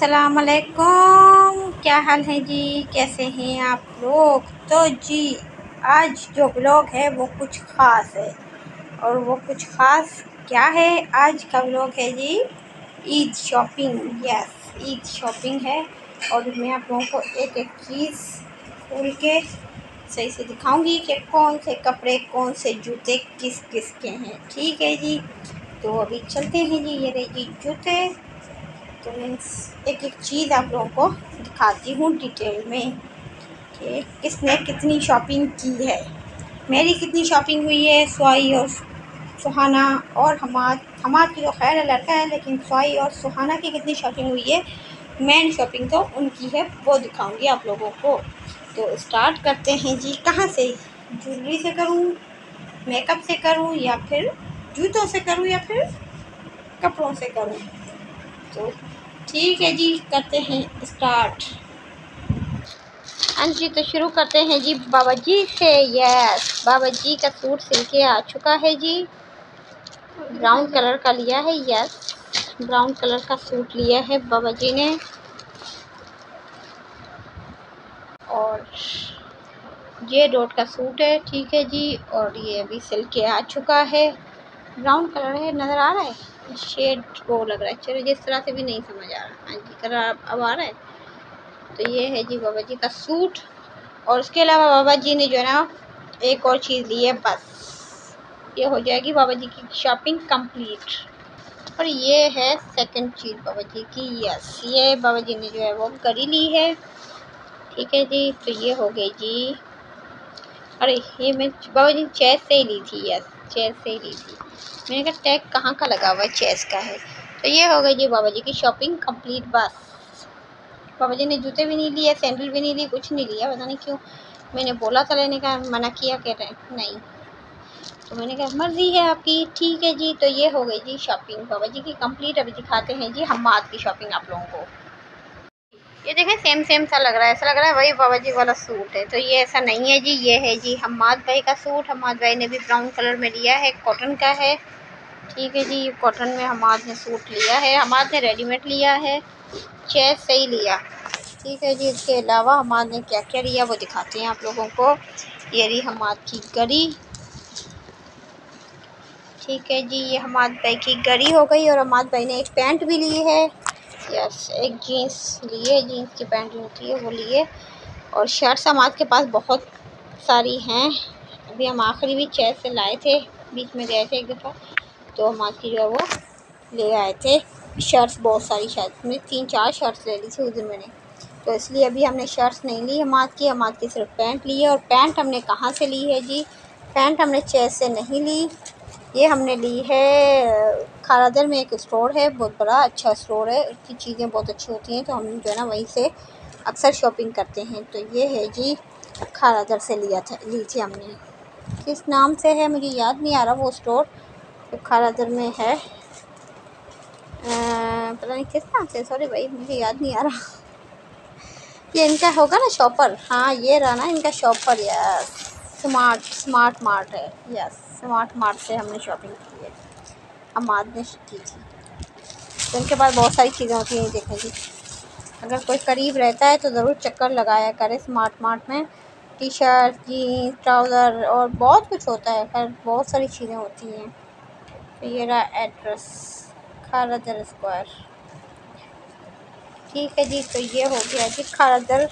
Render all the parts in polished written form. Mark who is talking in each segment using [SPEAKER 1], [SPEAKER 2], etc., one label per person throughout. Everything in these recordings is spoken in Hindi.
[SPEAKER 1] अस्सलाम वालेकुम, क्या हाल है जी? कैसे हैं आप लोग? तो जी आज जो व्लॉग है वो कुछ ख़ास है। और वो कुछ ख़ास क्या है? आज का व्लॉग है जी Eid shopping. Yes, Eid shopping है। और मैं आप लोगों को एक एक चीज़ खोल के सही से दिखाऊंगी कि कौन से कपड़े, कौन से जूते किस किस के हैं। ठीक है जी, तो अभी चलते हैं जी। ये रही जी जूते। तो मीन्स एक एक चीज़ आप लोगों को दिखाती हूँ डिटेल में कि किसने कितनी शॉपिंग की है। मेरी कितनी शॉपिंग हुई है, स्वाई और सुहाना और हमाद की तो खैर है, लड़का है, लेकिन स्वाई और सुहाना की कितनी शॉपिंग हुई है, मेन शॉपिंग तो उनकी है, वो दिखाऊंगी आप लोगों को। तो स्टार्ट करते हैं जी। कहाँ से? ज्वेलरी से करूँ, मेकअप से करूँ, या फिर जूतों से करूँ, या फिर कपड़ों से करूँ? तो ठीक है जी, करते हैं स्टार्ट। हाँ जी, तो शुरू करते हैं जी बाबा जी से। यस, बाबा जी का सूट सिल के आ चुका है जी। ब्राउन कलर का लिया है। यस, ब्राउन कलर का सूट लिया है बाबा जी ने। और ये डॉट का सूट है। ठीक है जी, और ये अभी सिल के आ चुका है। ब्राउन कलर है, नज़र आ रहा है? शेड वो लग रहा है, चलो जिस तरह से भी नहीं समझ आ रहा। हाँ जी, कलर अब आ रहा है। तो ये है जी बाबा जी का सूट। और उसके अलावा बाबा जी ने जो है ना एक और चीज़ ली है, बस ये हो जाएगी बाबा जी की शॉपिंग कंप्लीट। और ये है सेकंड चीज़ बाबा जी की। यस, ये बाबा जी ने जो है वो घड़ी ली है। ठीक है जी, तो ये हो गई जी। अरे ये मैं बाबा जी चेस से ही ली थी। यस, चेस से ही ली थी। मैंने कहा टैग कहाँ का लगा हुआ है, चेस का है। तो ये हो गई जी बाबा जी की शॉपिंग कंप्लीट। बस बाबा जी ने जूते भी नहीं लिए, सैंडल भी नहीं ली, कुछ नहीं लिया। पता नहीं क्यों, मैंने बोला था लेने का, मना किया, कह रहे नहीं। तो मैंने कहा मर्ज़ी है आपकी। ठीक है जी, तो ये हो गई जी शॉपिंग बाबा जी की कंप्लीट। अभी दिखाते हैं जी हम्माद की शॉपिंग आप लोगों को। ये देखें, सेम सेम सा लग रहा है, ऐसा लग रहा है वही बाबा जी वाला सूट है। तो ये ऐसा नहीं है जी, ये है जी हम्माद भाई का सूट। हम्माद भाई ने भी ब्राउन कलर में लिया है, कॉटन का है। ठीक है जी, कॉटन में हम्माद ने सूट लिया है। हम्माद ने रेडीमेड लिया है, चेस से ही लिया। ठीक है जी, इसके अलावा हम्माद ने क्या क्या लिया वो दिखाते हैं आप लोगों को। ये रही हम्माद की घड़ी। ठीक है जी, ये हम्माद भाई की घड़ी हो गई। और हम्माद भाई ने एक पैंट भी ली है। यस, एक जीन्स लिए, जीन्स की पैंट होती है वो लिए। और शर्ट्स हम्माद के पास बहुत सारी हैं। अभी हम आखिरी भी चेस से लाए थे, बीच में गए थे एक दफ़ा, तो हम्माद की जो है वो ले आए थे शर्ट्स, बहुत सारी शर्ट्स में 3-4 शर्ट्स ले ली थी उस दिन मैंने। तो इसलिए अभी हमने शर्ट्स नहीं ली हम्माद की सिर्फ पैंट ली है। और पैंट हमने कहाँ से ली है जी? पैंट हमने चेस से नहीं ली, ये हमने ली है खारादर में एक स्टोर है, बहुत बड़ा अच्छा स्टोर है, उसकी चीज़ें बहुत अच्छी होती हैं, तो हम जो है ना वहीं से अक्सर शॉपिंग करते हैं। तो ये है जी, खारादर से ली थी हमने। किस नाम से है मुझे याद नहीं आ रहा वो स्टोर, तो खारादर में है। पता नहीं किस नाम से, सॉरी भाई मुझे याद नहीं आ रहा। ये इनका होगा ना शॉपर, हाँ ये रहा ना इनका शॉपर। यस, स्मार्ट मार्ट है। यस, स्मार्ट मार्ट से हमने शॉपिंग की है, हम्माद ने की थी। तो इनके पास बहुत सारी चीज़ें होती हैं। देखें जी, अगर कोई करीब रहता है तो ज़रूर चक्कर लगाया करे स्मार्ट मार्ट में। टी शर्ट, जीन्स, ट्राउज़र और बहुत कुछ होता है, खैर बहुत सारी चीज़ें होती हैं। तो ये रहा एड्रेस, खारादर स्क्वायर। ठीक है जी, तो ये हो गया जी खारादर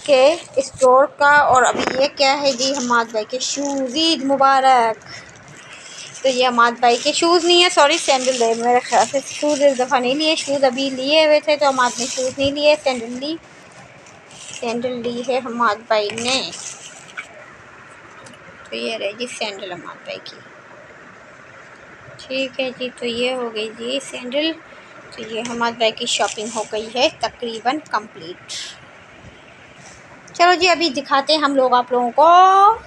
[SPEAKER 1] के स्टोर का। और अभी ये क्या है जी, हम्माद भाई के शूज़। ईद मुबारक। तो ये हम्माद भाई के शूज़ नहीं है, सॉरी सैंडल है मेरे ख्याल से। शूज़ इस दफ़ा नहीं लिए, शूज़ अभी लिए हुए थे तो हम्माद ने शूज़ नहीं लिए, सैंडल ली है हम्माद भाई ने। तो ये रही जी सैंडल हम्माद भाई की। ठीक है जी, तो ये हो गई जी सैंडल। तो ये हम्माद भाई की शॉपिंग हो गई है तकरीबन कंप्लीट। चलो जी, अभी दिखाते हैं हम लोग आप लोगों को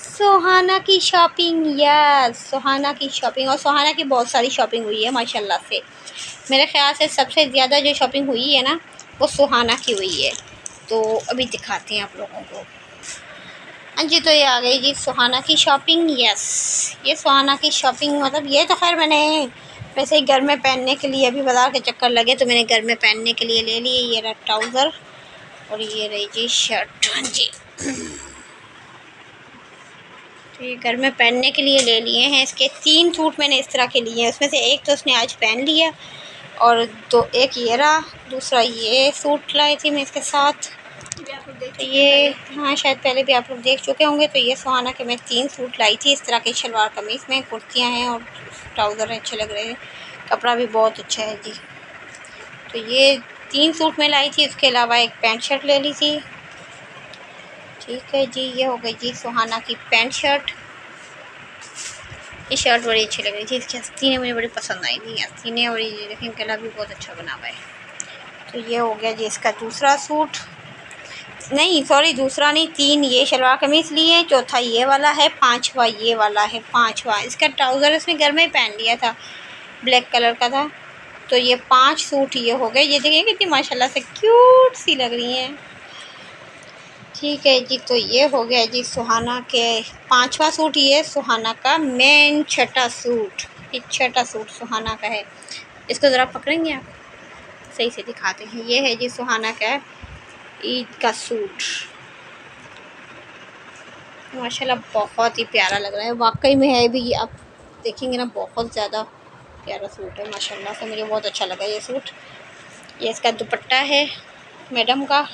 [SPEAKER 1] सुहाना की शॉपिंग। यस, सुहाना की शॉपिंग। और सुहाना की बहुत सारी शॉपिंग हुई है माशाल्लाह से। मेरे ख्याल से सबसे ज़्यादा जो शॉपिंग हुई है ना वो सुहाना की हुई है। तो अभी दिखाते हैं आप लोगों को। हाँ जी, तो ये आ गई जी सुहाना की शॉपिंग। यस, ये सुहाना की शॉपिंग, मतलब ये तो खैर मैंने वैसे ही घर में पहनने के लिए अभी बाजार के चक्कर लगे तो मैंने घर में पहनने के लिए ले लिए। ये रहा ट्राउज़र और ये रही जी शर्ट। हाँ जी, तो ये घर में पहनने के लिए ले लिए हैं। इसके 3 सूट मैंने इस तरह के लिए हैं, उसमें से एक तो उसने आज पहन लिया और एक ये रहा, दूसरा ये सूट लाई थी मैं इसके साथ। तो ये हाँ शायद पहले भी आप लोग देख चुके होंगे। तो ये सुहाना के मैं 3 सूट लाई थी इस तरह के शलवार कमीज़ में, कुर्तियाँ हैं और ट्राउज़र अच्छे लग रहे हैं, कपड़ा भी बहुत अच्छा है जी। तो ये 3 सूट मैं लाई थी, इसके अलावा एक पैंट शर्ट ले ली थी। ठीक है जी, ये हो गई जी सुहाना की पैंट शर्ट। ये शर्ट बड़ी अच्छी लग रही थी, इसकी आस्तीनें मुझे बड़ी पसंद आई थी, आस्तीनें और ये देखें गला भी बहुत अच्छा बना हुआ है। तो ये हो गया जी इसका दूसरा सूट, नहीं सॉरी दूसरा नहीं, 3 ये शलवार कमीज़ लिए हैं, चौथा ये वाला है, 5वां ये वाला है, 5वां इसका ट्राउज़र इसने घर में ही पहन लिया था, ब्लैक कलर का था। तो ये 5 सूट ये हो गए। ये देखिए कितनी माशाल्लाह से क्यूट सी लग रही हैं। ठीक है जी, तो ये हो गया जी सुहाना के 5वां सूट, ये सुहाना का मेन छठा सूट, ये छठा सूट सुहाना का है। इसको ज़रा पकड़ेंगे आप, सही से दिखाते हैं। ये है जी सुहाना का ईद का सूट, माशाल्लाह बहुत ही प्यारा लग रहा है, वाकई में है भी, आप देखेंगे ना बहुत ज़्यादा प्यारा सूट है माशाल्लाह से, मुझे बहुत अच्छा लगा ये सूट। ये इसका दुपट्टा है मैडम का,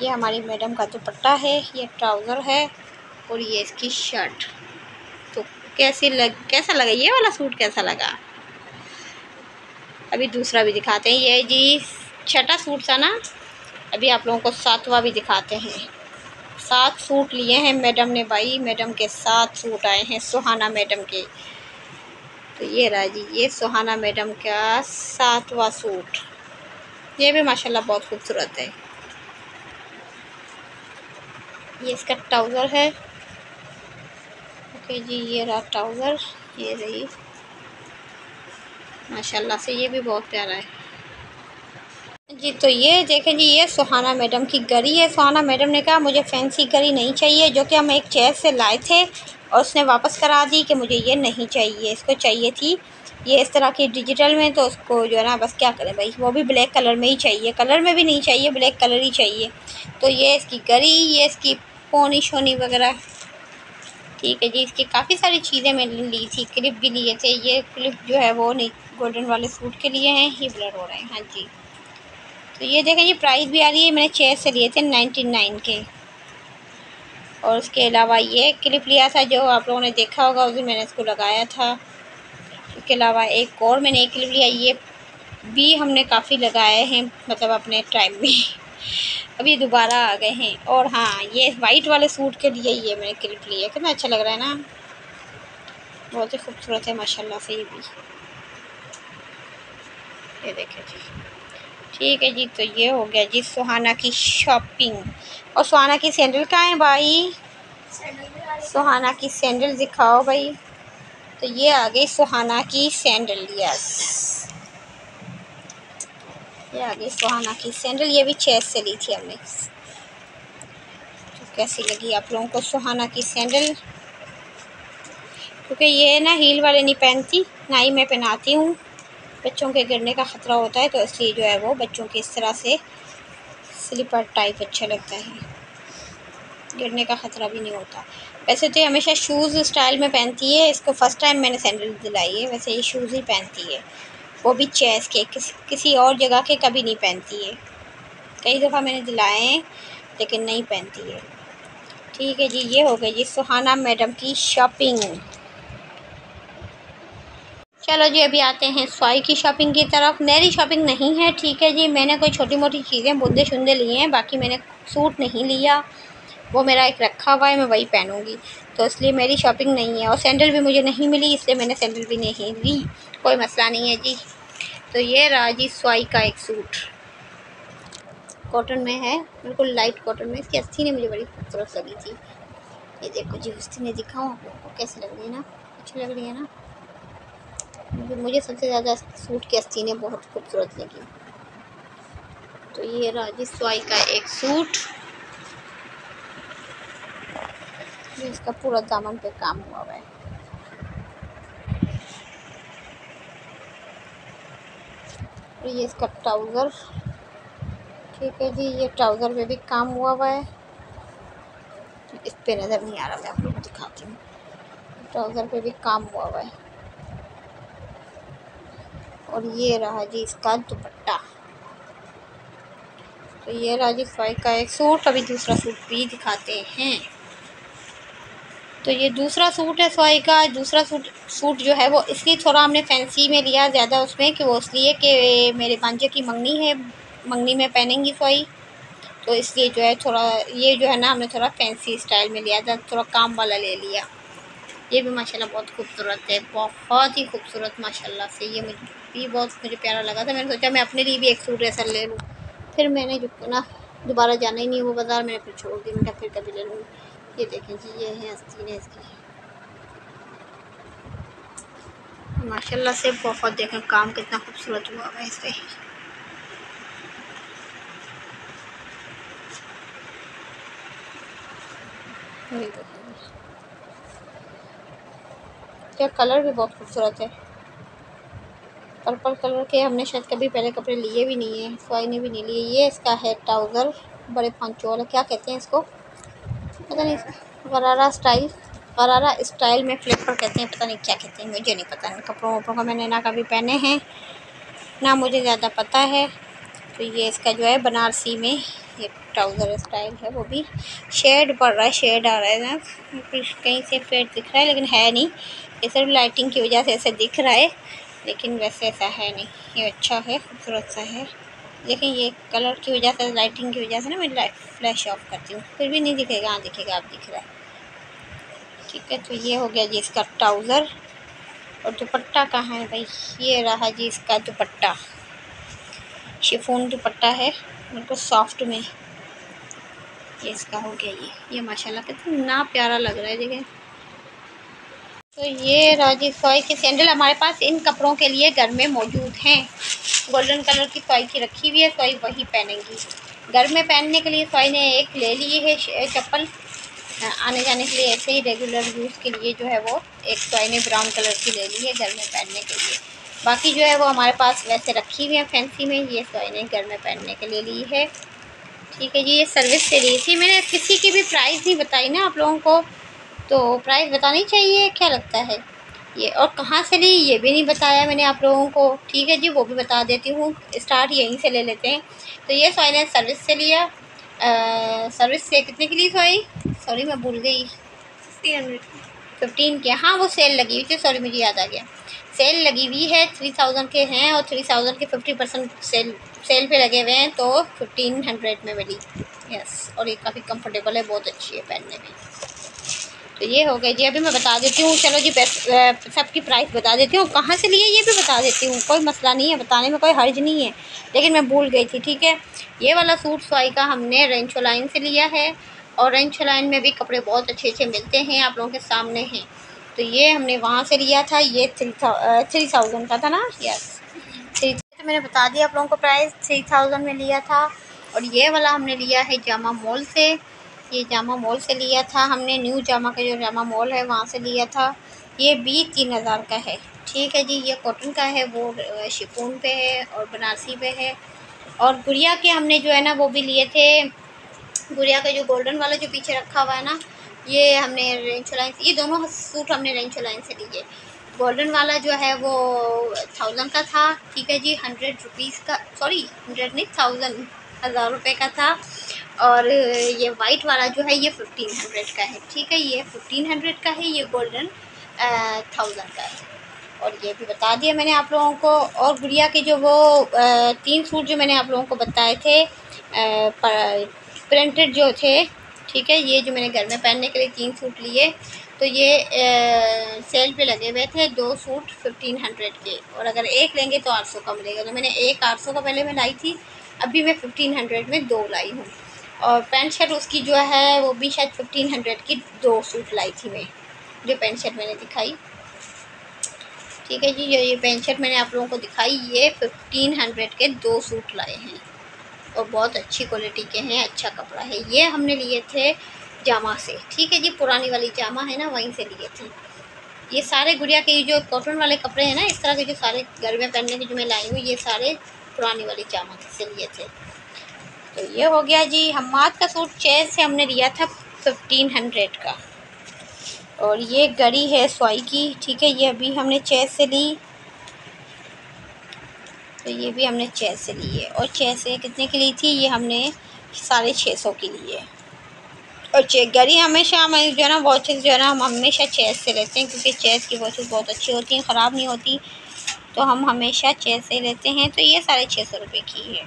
[SPEAKER 1] ये हमारी मैडम का दुपट्टा है, ये ट्राउज़र है और ये इसकी शर्ट। तो कैसा लगा ये वाला सूट, कैसा लगा? अभी दूसरा भी दिखाते हैं। ये जी छठा सूट था ना, अभी आप लोगों को 7वां भी दिखाते हैं। 7 सूट लिए हैं मैडम ने भाई, मैडम के 7 सूट आए हैं सुहाना मैडम के। तो ये रहा जी ये सुहाना मैडम का 7वां सूट, ये भी माशाल्लाह बहुत खूबसूरत है। ये इसका ट्राउज़र है। ओके जी, ये रहा ट्राउज़र, ये रही माशाल्लाह से, ये भी बहुत प्यारा है जी। तो ये देखें जी ये सुहाना मैडम की घड़ी है। सुहाना मैडम ने कहा मुझे फैंसी घड़ी नहीं चाहिए, जो कि हम एक चेयर से लाए थे और उसने वापस करा दी कि मुझे ये नहीं चाहिए, इसको चाहिए थी ये इस तरह की डिजिटल में। तो उसको जो है ना बस क्या करें भाई, वो भी ब्लैक कलर में ही चाहिए, कलर में भी नहीं चाहिए, ब्लैक कलर ही चाहिए। तो ये इसकी घड़ी, ये इसकी पोनी शोनी वगैरह। ठीक है जी, इसकी काफ़ी सारी चीज़ें मैंने ली थी, क्लिप भी लिए थे। ये क्लिप जो है वो नहीं गोल्डन वाले सूट के लिए हैं, ये ब्लर हो रहे हैं। हाँ जी, तो ये देखें ये प्राइस भी आ रही है, मैंने चेयर से लिए थे 99 के। और उसके अलावा ये क्लिप लिया था जो आप लोगों ने देखा होगा, उस दिन मैंने इसको लगाया था। इसके अलावा एक और मैंने एक क्लिप लिया, ये भी हमने काफ़ी लगाए हैं मतलब अपने टाइम में अभी दोबारा आ गए हैं। और हाँ, ये वाइट वाले सूट के लिए ये मैंने क्लिप लिया, कितना अच्छा लग रहा है ना, बहुत ही खूबसूरत है माशाल्लाह से। ये भी ये देखें जी। ठीक है जी, तो ये हो गया जी सुहाना की शॉपिंग। और सुहाना की सैंडल कहाँ है भाई, सुहाना की सैंडल दिखाओ भाई। तो ये आ गई सुहाना की सैंडल, यस ये आ गई सुहाना की सैंडल। ये भी चेयर से ली थी हमने। तो कैसी लगी आप लोगों को सुहाना की सैंडल? क्योंकि ये ना हील वाले नहीं पहनती, ना ही मैं पहनाती हूँ, बच्चों के गिरने का ख़तरा होता है, तो इसलिए जो है वो बच्चों के इस तरह से स्लीपर टाइप अच्छा लगता है, गिरने का ख़तरा भी नहीं होता। वैसे तो ये हमेशा शूज़ स्टाइल में पहनती है, इसको फ़र्स्ट टाइम मैंने सैंडल दिलाई है। वैसे ये शूज़ ही पहनती है, वो भी चेस के, किसी और जगह के कभी नहीं पहनती है। कई दफ़ा मैंने दिलाए हैं लेकिन नहीं पहनती है। ठीक है जी, ये हो गई जी सुहाना मैडम की शॉपिंग। चलो जी, अभी आते हैं स्वाई की शॉपिंग की तरफ। मेरी शॉपिंग नहीं है, ठीक है जी, मैंने कोई छोटी मोटी चीज़ें बुंदे शुंदे लिए हैं, बाकी मैंने सूट नहीं लिया, वो मेरा एक रखा हुआ है, मैं वही पहनूँगी, तो इसलिए मेरी शॉपिंग नहीं है। और सैंडल भी मुझे नहीं मिली, इसलिए मैंने सैंडल भी नहीं ली, कोई मसला नहीं है जी। तो ये रहा जी स्वाई का एक सूट, कॉटन में है, बिल्कुल लाइट कॉटन में। इसकी आस्तीनें मुझे बड़ी खूबसूरत लगी थी। ये देखो जी आस्तीनें दिखाऊँ आपको, कैसी लग रही है ना, अच्छी लग रही है ना। मुझे सबसे ज़्यादा सूट की आस्तीनें बहुत खूबसूरत लगी। तो ये रहा जी स्वाई का एक सूट, इसका पूरा दामन पे काम हुआ हुआ है। ये इसका ट्राउज़र, ठीक है जी। ये ट्राउज़र में भी काम हुआ है, इस पे नज़र नहीं आ रहा, मैं आप लोगों को दिखाती हूँ। ट्राउज़र पे भी काम हुआ है। और ये रहा जी इसका दुपट्टा। तो ये रहा जी स्वाई का एक सूट। अभी दूसरा सूट भी दिखाते हैं। तो ये दूसरा सूट है स्वाई का। दूसरा सूट जो है वो इसलिए थोड़ा हमने फैंसी में लिया ज़्यादा उसमें, कि वो इसलिए कि मेरे भांजे की मंगनी है, मंगनी में पहनेंगी स्वाई, तो इसलिए जो है थोड़ा ये जो है ना हमने थोड़ा फैंसी स्टाइल में लिया था, थोड़ा काम वाला ले लिया। ये भी माशाल्लाह बहुत खूबसूरत है, बहुत ही खूबसूरत माशाल्लाह से। ये मुझे प्यारा लगा था। मैंने सोचा मैं अपने लिए भी एक सूट ऐसा ले लूँ, फिर मैंने जो ना दोबारा जाना ही नहीं वो बाज़ार, मैंने फिर छोड़ दिया। मैं फिर कभी ले लूँगी। ये देखें जी, ये है आस्तीन है इसकी माशाल्लाह से। बहुत देखें काम कितना खूबसूरत हुआ है इस पर। क्या कलर भी बहुत खूबसूरत है, पर्पल कलर के। हमने शायद कभी पहले कपड़े लिए भी नहीं है, स्वाई ने भी नहीं लिए। ये इसका है ट्राउज़र, बड़े पंचो वाला, क्या कहते हैं इसको, पता नहीं, गरारा स्टाइल में फ्लिपर कहते हैं, पता नहीं क्या कहते हैं, मुझे नहीं पता। इन कपड़ों वपड़ों का मैंने ना कभी पहने हैं ना मुझे ज़्यादा पता है। तो ये इसका जो है बनारसी में ये ट्राउज़र स्टाइल है, वो भी शेड पड़ रहा है, शेड आ रहा है ना, कहीं से फेड दिख रहा है लेकिन है नहीं। ये सिर्फ लाइटिंग की वजह से ऐसे दिख रहा है, लेकिन वैसे ऐसा है नहीं। ये अच्छा है, खूबसूरत सा है। लेकिन ये कलर की वजह से, लाइटिंग की वजह से ना मैं लाइट फ्लैश ऑफ करती हूँ, फिर भी नहीं दिखेगा। हाँ दिखेगा, अब दिख रहा है, ठीक है। तो ये हो गया जी इसका ट्राउज़र। और दुपट्टा कहाँ है भाई, ये रहा जी इसका दुपट्टा। शिफॉन दुपट्टा है, बिल्कुल सॉफ्ट में। ये इसका हो गया ये माशाल्लाह कितना प्यारा लग रहा है, देखें। तो ये राजी स्वाई के सैंडल हमारे पास इन कपड़ों के लिए घर में मौजूद हैं। गोल्डन कलर की स्वाई की रखी हुई है, स्वाई वही पहनेंगी। घर में पहनने के लिए स्वाई ने एक ले ली है चप्पल, आने जाने के लिए, ऐसे ही रेगुलर यूज़ के लिए जो है वो एक स्वाई ने ब्राउन कलर की ले ली है घर में पहनने के लिए। बाकी जो है वो हमारे पास वैसे रखी हुई है फैंसी में, ये स्वाई ने घर में पहनने के लिए ली है, ठीक है जी। ये सर्विस से ली थी मैंने। किसी की भी प्राइस नहीं बताई ना आप लोगों को, तो प्राइस बतानी चाहिए, क्या लगता है ये। और कहाँ से ली ये भी नहीं बताया मैंने आप लोगों को, ठीक है जी, वो भी बता देती हूँ। स्टार्ट यहीं से ले लेते हैं। तो ये स्वाई ने सर्विस से लिया। सर्विस से कितने की ली स्वाई, सॉरी मैं भूल गई, 15 के। हाँ वो सेल लगी हुई थी, सॉरी मुझे याद आ गया, सेल लगी हुई है। 3000 के हैं और 3000 के 50% सेल पे लगे हुए हैं, तो 1500 में मिली। यस, और ये काफ़ी कंफर्टेबल है, बहुत अच्छी है पहनने में। तो ये हो गए जी। अभी मैं बता देती हूँ, चलो जी सबकी प्राइस बता देती हूँ, कहाँ से लिए ये भी बता देती हूँ। कोई मसला नहीं है, बताने में कोई हर्ज नहीं है, लेकिन मैं भूल गई थी, ठीक है। ये वाला सूट स्वाई का हमने रेंचो लाइन से लिया है, और रेंचो लाइन में भी कपड़े बहुत अच्छे अच्छे मिलते हैं, आप लोगों के सामने हैं। तो ये हमने वहाँ से लिया था। ये 3000 का था ना, यस 3, तो मैंने बता दिया आप लोगों को प्राइस, 3000 में लिया था। और ये वाला हमने लिया है जामा मॉल से। ये जामा मॉल से लिया था हमने, न्यू जामा का जो जामा मॉल है वहाँ से लिया था। ये भी 3000 का है, ठीक है जी। ये कॉटन का है, वो शिफॉन पे है और बनारसी पे है। और गुड़िया के हमने जो है ना वो भी लिए थे। गुड़िया का जो गोल्डन वाला जो पीछे रखा हुआ है ना, ये हमने रेंचो लाइन, ये दोनों सूट हमने रेंचो लाइन से लिए। गोल्डन वाला जो है वो 1000 का था, ठीक है जी। 100 रुपीज़ का, सॉरी 100 नहीं, 1000 रुपये का था। और ये वाइट वाला जो है ये 1500 का है, ठीक है। ये 1500 का है, ये गोल्डन 1000 का है। और ये भी बता दिया मैंने आप लोगों को। और गुड़िया के जो वो 3 सूट जो मैंने आप लोगों को बताए थे प्रिंटेड जो थे, ठीक है, ये जो मैंने घर में पहनने के लिए 3 सूट लिए, तो ये सेल पे लगे हुए थे। 2 सूट 1500 के, और अगर एक लेंगे तो 800 का मिलेगा। तो मैंने एक 800 का पहले मैं लाई थी, अभी मैं 1500 में 2 लाई हूँ। और पैंट शर्ट उसकी जो है वो भी शायद 1500 की 2 सूट लाई थी मैं, जो पैंट शर्ट मैंने दिखाई, ठीक है जी। ये पैंट शर्ट मैंने आप लोगों को दिखाई, ये 1500 के 2 सूट लाए हैं, और बहुत अच्छी क्वालिटी के हैं, अच्छा कपड़ा है। ये हमने लिए थे जामा से, ठीक है जी, पुरानी वाली जामा है ना, वहीं से लिए थे। ये सारे गुड़िया के जो कॉटन वाले कपड़े हैं ना, इस तरह के जो सारे घर में पहनने के जो मैं लाई हूँ, ये सारे पुरानी वाली जामा से लिए थे। तो ये हो गया जी। हम्माद का सूट चेस से हमने लिया था 1500 का। और ये गड़ी है स्वाई की, ठीक है, ये अभी हमने चेस से ली। तो ये भी हमने चेस से ली है। और चेस से कितने की ली थी? ये हमने 650 की ली है। और गरी हमेशा हम जो है ना वॉचेस जो है ना हम हमेशा चेस से लेते हैं, क्योंकि चेस की वॉचेस बहुत अच्छी होती हैं, ख़राब नहीं होती। तो हम हमेशा चेस से लेते हैं। तो ये 650 रुपये की है,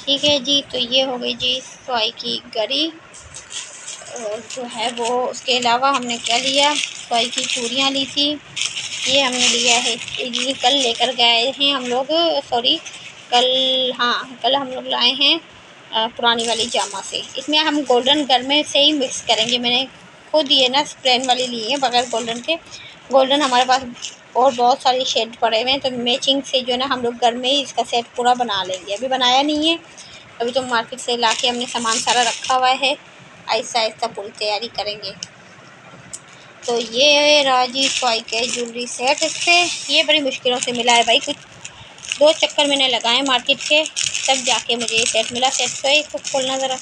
[SPEAKER 1] ठीक है जी। तो ये हो गई जी स्वाई की गरी। और जो है वो उसके अलावा हमने क्या लिया, स्वाई की चूड़ियाँ ली थी। ये हमने लिया है, ये कल लेकर गए हैं हम लोग, सॉरी कल, हाँ कल हम लोग लाए हैं पुरानी वाली जामा से। इसमें हम गोल्डन गर्मे से ही मिक्स करेंगे। मैंने खुद ये ना प्लेन वाली ली है बगैर गोल्डन के। गोल्डन हमारे पास और बहुत सारी शेड पड़े हुए हैं, तो मैचिंग से जो है ना हम लोग घर में ही इसका सेट पूरा बना लेंगे। अभी बनाया नहीं है, अभी तो मार्केट से ला के हमने सामान सारा रखा हुआ है, आहिस्ता आहिस्ता पूरी तैयारी करेंगे। तो ये राजी स्वाई के ज्वेलरी सेट, इससे ये बड़ी मुश्किलों से मिला है भाई। कुछ 2 चक्कर मैंने लगाए मार्केट के, तब जाके मुझे ये सेट मिला। सेट तो इसको खोलना ज़रा,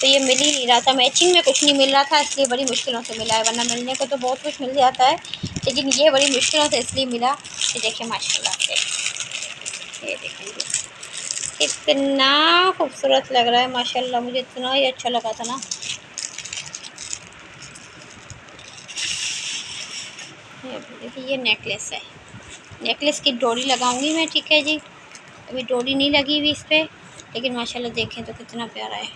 [SPEAKER 1] तो ये मिल ही नहीं रहा था, मैचिंग में कुछ नहीं मिल रहा था, इसलिए बड़ी मुश्किलों से मिला है। वरना मिलने को तो बहुत कुछ मिल जाता है, लेकिन ये बड़ी मुश्किलों से इसलिए मिला। ये देखिए माशाल्लाह से, ये देखेंगे कितना खूबसूरत लग रहा है माशाल्लाह। मुझे इतना ही अच्छा लगा था ना। देखिए ये नेकलेस है, नेकलेस की डोरी लगाऊंगी मैं, ठीक है जी। अभी डोरी नहीं लगी हुई इस पर, लेकिन माशाल्लाह देखें तो कितना प्यारा है,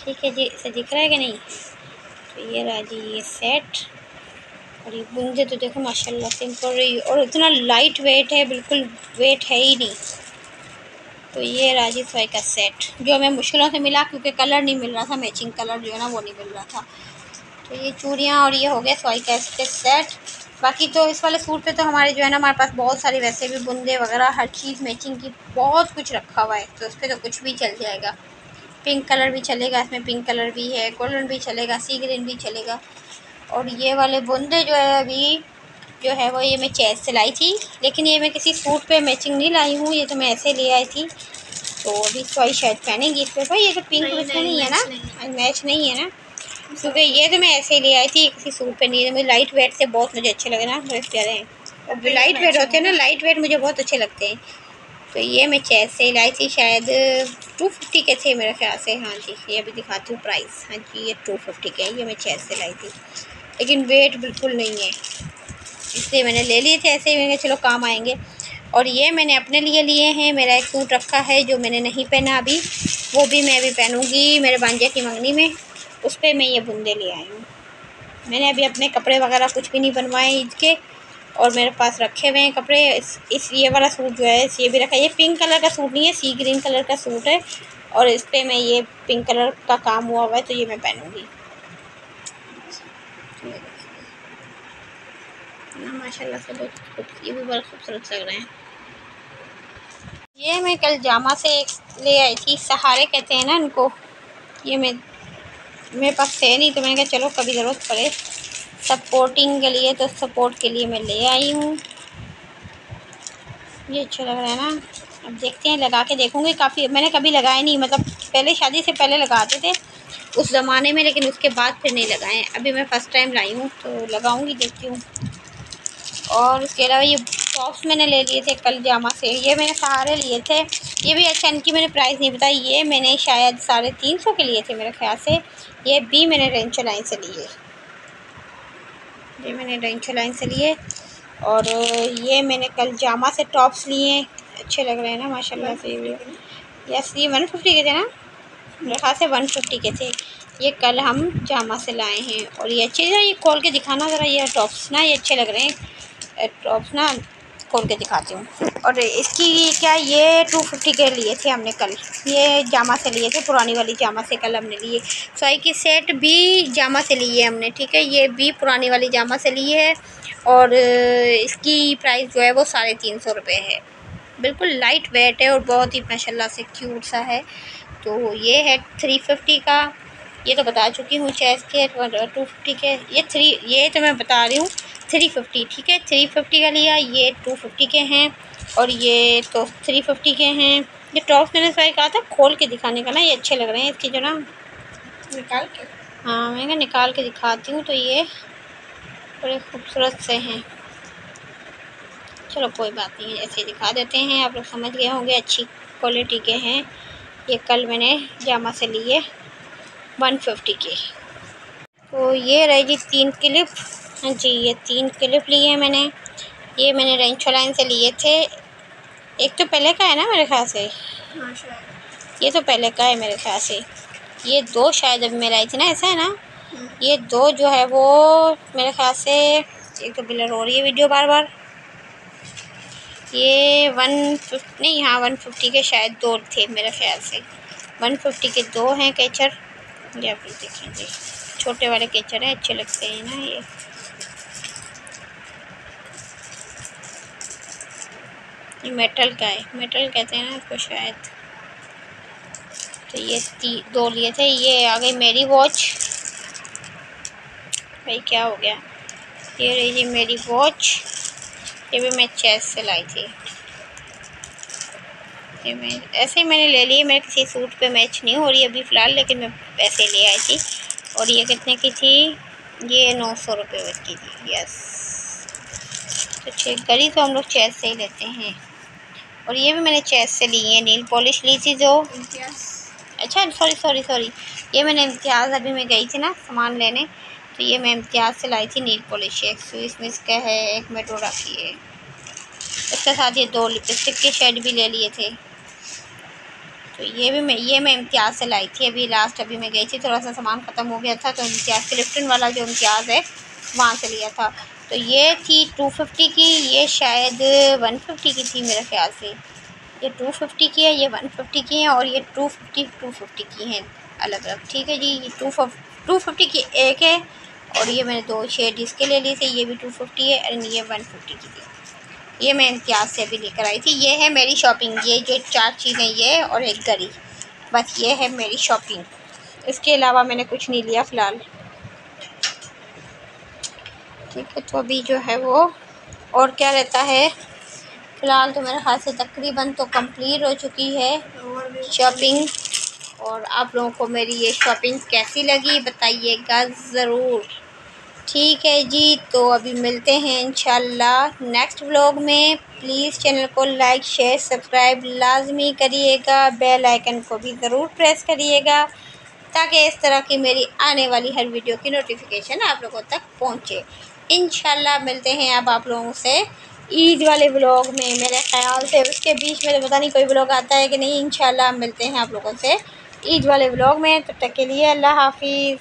[SPEAKER 1] ठीक है जी। इसे दिख रहा है कि नहीं? तो ये रहा जी ये सेट। और ये बूंदे तो देखो माशाल्लाह सिंपल रही, और इतना लाइट वेट है, बिल्कुल वेट है ही नहीं। तो ये राजी स्वाई का सेट जो हमें मुश्किलों से मिला, क्योंकि कलर नहीं मिल रहा था, मैचिंग कलर जो है ना वो नहीं मिल रहा था। तो ये चूड़ियाँ और ये हो गया स्वाई का सेट। बाकी तो इस वाले सूट पे तो हमारे जो है ना हमारे पास बहुत सारी वैसे भी बुंदे वगैरह हर चीज़ मैचिंग की बहुत कुछ रखा हुआ है, तो उस पर तो कुछ भी चल जाएगा। पिंक कलर भी चलेगा, इसमें पिंक कलर भी है, गोल्डन भी चलेगा, सी ग्रीन भी चलेगा। और ये वाले बुंदे जो है अभी जो है वो ये मैं चेस से लाई थी, लेकिन ये मैं किसी सूट पे मैचिंग नहीं लाई हूँ, ये तो मैं ऐसे ले आई थी। तो अभी स्वाई शायद पहनेंगी इस पर। भाई ये तो पिंक इसमें नहीं है ना, मैच नहीं है ना, क्योंकि ये तो मैं ऐसे ही ले आई थी, किसी सूट पे नहीं है। मुझे लाइट वेट से बहुत मुझे अच्छे लगे ना, बहुत प्यारे हैं। और लाइट वेट होते हैं ना, लाइट वेट मुझे बहुत अच्छे लगते हैं। तो ये मैं चेस से लाई थी, शायद 250 के थे मेरे ख्याल से। हाँ जी, ये अभी दिखाती हूँ प्राइस। हाँ जी, ये 250 के, ये मैं चेस से लाई थी, लेकिन वेट बिल्कुल नहीं है, इसलिए मैंने ले लिए थे ऐसे ही। मैंने चलो काम आएंगे। और ये मैंने अपने लिए लिए हैं। मेरा एक सूट रखा है जो मैंने नहीं पहना अभी, वो भी मैं अभी पहनूँगी मेरे भांजे की मंगनी में, उस पर मैं ये बूंदे ले आई हूँ। मैंने अभी अपने कपड़े वगैरह कुछ भी नहीं बनवाए ईद के, और मेरे पास रखे हुए हैं कपड़े। इस ये वाला सूट जो है ये भी रखा है। ये पिंक कलर का सूट नहीं है, सी ग्रीन कलर का सूट है, और इस पर मैं ये पिंक कलर का काम हुआ हुआ है, तो ये मैं पहनूँगी। माशाल्लाह से बहुत, ये भी बड़ा खूबसूरत लग रहे हैं। ये मैं कल जामा से ले आई थी, सहारे कहते हैं ना इनको। ये मेरे पास थे नहीं, तो मैंने कहा चलो कभी ज़रूरत पड़े सपोर्टिंग के लिए, तो सपोर्ट के लिए मैं ले आई हूँ। ये अच्छा लग रहा है ना। अब देखते हैं, लगा के देखूँगी। काफ़ी मैंने कभी लगाए नहीं, मतलब पहले शादी से पहले लगाते थे उस ज़माने में, लेकिन उसके बाद फिर नहीं लगाए। अभी मैं फ़र्स्ट टाइम लाई हूँ, तो लगाऊँगी, देखती हूँ। और उसके अलावा ये टॉप्स मैंने ले लिए थे कल जामा से, ये मैंने सहारे लिए थे। ये भी अच्छा, इनकी मैंने प्राइस नहीं बताई। ये मैंने शायद 350 के लिए थे मेरे ख्याल से। ये भी मैंने रेंचो लाइन से लिए, ये मैंने रेंचो लाइन से लिए। और ये मैंने कल जामा से टॉप्स लिए, अच्छे लग रहे हैं ना माशाल्लाह से। यस, ये 150 के थे ना, मेरे ख्याल से 150 के थे। ये कल हम जामा से लाए हैं, और ये अच्छे हैं। ये खोल के दिखाना ज़रा, ये टॉप्स ना ये अच्छे लग रहे हैं, टॉप्स ना खोल के दिखाती हूँ। और इसकी क्या, ये 250 के लिए थे हमने कल, ये जामा से लिए थे, पुरानी वाली जामा से कल हमने लिए। स्वाई की सेट भी जामा से लिए हमने, ठीक है, ये भी पुरानी वाली जामा से लिए है। और इसकी प्राइस जो है वो 350 रुपये है। बिल्कुल लाइट वेट है और बहुत ही माशाल्लाह से क्यूट सा है। तो ये है 350 का, ये तो बता चुकी हूँ। चेस के 250 के, ये तो मैं बता रही हूँ 350, ठीक है 350 का लिया। ये 250 के हैं और ये तो 350 के हैं। ये टॉप्स मैंने सारे कहा था खोल के दिखाने का ना, ये अच्छे लग रहे हैं इसकी जो ना
[SPEAKER 2] निकाल के।
[SPEAKER 1] हाँ मैं निकाल के दिखाती हूँ। तो ये बड़े खूबसूरत से हैं। चलो कोई बात नहीं, ऐसे दिखा देते हैं, आप लोग समझ गए होंगे अच्छी क्वालिटी के हैं। ये कल मैंने जामा से लिए 150 के। तो ये रही जी 3 क्लिप। हाँ जी ये 3 क्लिप लिए हैं मैंने। ये मैंने रेंचो लाइन से लिए थे। एक तो पहले का है ना मेरे ख्याल से, ये तो पहले का है मेरे ख्याल से। ये 2 शायद अभी मेरे आई थी ना, ऐसा है ना। ये 2 जो है वो मेरे ख्याल से, एक तो ब्लर हो रही है वीडियो बार बार। ये 150 नहीं, हाँ 150 के शायद 2 थे मेरे ख्याल से। 150 के 2 हैं कैचर। ये आप लोग देखेंगे छोटे वाले कैचर हैं, अच्छे लगते हैं ना ये मेटल का है, मेटल कहते हैं ना इसको शायद। तो ये 2 लिए थे। ये आ गई मेरी वॉच। भाई क्या हो गया। ये रही जी मेरी वॉच। ये भी मैं चेस से लाई थी। ये मैं ऐसे ही मैंने ले ली, मेरे किसी सूट पे मैच नहीं हो रही अभी फ़िलहाल, लेकिन मैं ऐसे ले आई थी। और ये कितने की थी, ये 900 रुपये की थी। यस तो घड़ी तो हम लोग चेस से ही लेते हैं। और ये भी मैंने चेस से ली है। नील पॉलिश ली थी जो, अच्छा सॉरी ये मैंने इम्तियाज़ अभी मैं गई थी ना सामान लेने, तो ये मैं इम्तियाज़ से लाई थी नील पॉलिश। एक स्विस मिस का है, एक मेटोरा की है। इसके साथ ये 2 लिपस्टिक के शेड भी ले लिए थे। तो ये मैं इम्तियाज़ से लाई थी अभी लास्ट। अभी मैं गई थी, थोड़ा सा सामान ख़त्म हो गया था तो इम्तियाज़ क्लिफ्टन वाला जो इम्तियाज़ है वहाँ से लिया था। तो ये थी 250 की, ये शायद 150 की थी मेरे ख्याल से। ये 250 की है, ये 150 की है और ये 250 की हैं अलग अलग। ठीक है जी, ये 250 की एक है और ये मैंने 2 शेड इसके ले लिए थे। ये भी 250 है और ये 150 की थी। ये मैं इम्तियाज़ से अभी लेकर आई थी। ये है मेरी शॉपिंग, ये जो 4 चीज़ें, ये और एक घड़ी, बस ये है मेरी शॉपिंग। इसके अलावा मैंने कुछ नहीं लिया फ़िलहाल। ठीक है तो अभी जो है वो और क्या रहता है, फ़िलहाल तो मेरे ख्याल से तकरीबन तो कंप्लीट हो चुकी है शॉपिंग। और आप लोगों को मेरी ये शॉपिंग कैसी लगी बताइएगा ज़रूर। ठीक है जी, तो अभी मिलते हैं इंशाल्लाह नेक्स्ट व्लॉग में। प्लीज़ चैनल को लाइक शेयर सब्सक्राइब लाजमी करिएगा, बेल आइकन को भी ज़रूर प्रेस करिएगा ताकि इस तरह की मेरी आने वाली हर वीडियो की नोटिफिकेशन आप लोगों तक पहुँचे। इंशाल्लाह मिलते हैं अब आप लोगों से ईद वाले व्लॉग में। मेरे ख़्याल से उसके बीच में पता नहीं कोई व्लॉग आता है कि नहीं। इंशाल्लाह मिलते हैं आप लोगों से ईद वाले व्लॉग में। तब तक के लिए अल्लाह हाफिज़।